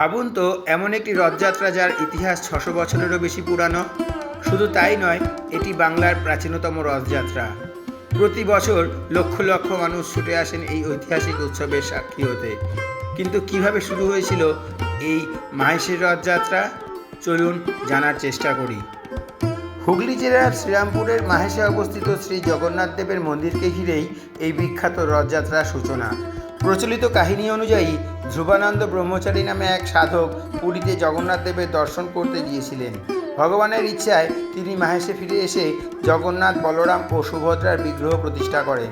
ভাবুন তো, এমন একটি রথযাত্রা যার ইতিহাস ৬০০ বছরেরও বেশি পুরানো। শুধু তাই নয়, এটি বাংলার প্রাচীনতম রথযাত্রা। প্রতি বছর লক্ষ লক্ষ মানুষ ছুটে আসেন এই ঐতিহাসিক উৎসবের সাক্ষী হতে। কিন্তু কিভাবে শুরু হয়েছিল এই মাহেশের রথযাত্রা, চলুন জানার চেষ্টা করি। হুগলি জেলার শ্রীরামপুরের মাহেশে অবস্থিত শ্রী জগন্নাথ দেবের মন্দিরকে ঘিরেই এই বিখ্যাত রথযাত্রার সূচনা। প্রচলিত কাহিনী অনুযায়ী ধ্রুবানন্দ ব্রহ্মচারী নামে এক সাধক পুরীতে জগন্নাথ দেবের দর্শন করতে গিয়েছিলেন। ভগবানের ইচ্ছায় তিনি মাহেশে ফিরে এসে জগন্নাথ, বলরাম ও সুভদ্রার বিগ্রহ প্রতিষ্ঠা করেন।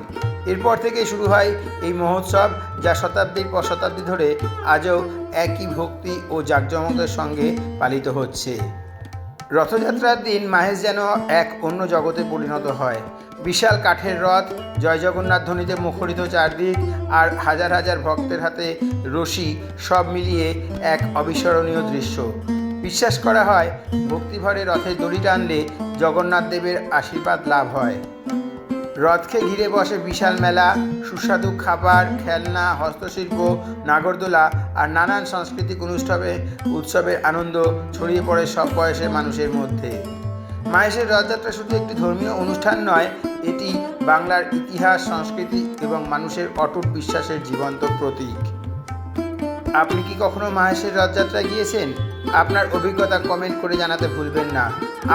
এরপর থেকে শুরু হয় এই মহোৎসব, যা শতাব্দীর পর শতাব্দী ধরে আজও একই ভক্তি ও জাঁকজমকের সঙ্গে পালিত হচ্ছে। রথযাত্রার দিন মাহেশ যেন এক অন্য জগতে পরিণত হয়। বিশাল কাঠের রথ, জয় জগন্নাথ ধ্বনিতে মুখরিত চারদিক, আর হাজার হাজার ভক্তের হাতে রশি, সব মিলিয়ে এক অবিস্মরণীয় দৃশ্য। বিশ্বাস করা হয়, ভক্তিভরে রথের দড়ি টানলে জগন্নাথ দেবের আশীর্বাদ লাভ হয়। রথকে ঘিরে বসে বিশাল মেলা, সুস্বাদু খাবার, খেলনা, হস্তশিল্প, নাগরদোলা আর নানান সাংস্কৃতিক উৎসবের আনন্দ ছড়িয়ে পড়ে সব বয়সের মানুষের মধ্যে। মাহেশের রথযাত্রা শুধু একটি ধর্মীয় অনুষ্ঠান নয়, এটি বাংলার ইতিহাস, সংস্কৃতি এবং মানুষের অটুট বিশ্বাসের জীবন্ত প্রতীক। আপনি কি কখনো মাহেশের রথযাত্রায় গিয়েছেন? আপনার অভিজ্ঞতা কমেন্ট করে জানাতে ভুলবেন না।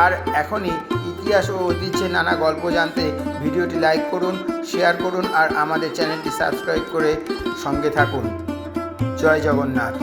আর এখনই ইতিহাস ও ঐতিহ্যের নানা গল্প জানতে ভিডিওটি লাইক করুন, শেয়ার করুন আর আমাদের চ্যানেলটি সাবস্ক্রাইব করে সঙ্গে থাকুন। জয় জগন্নাথ।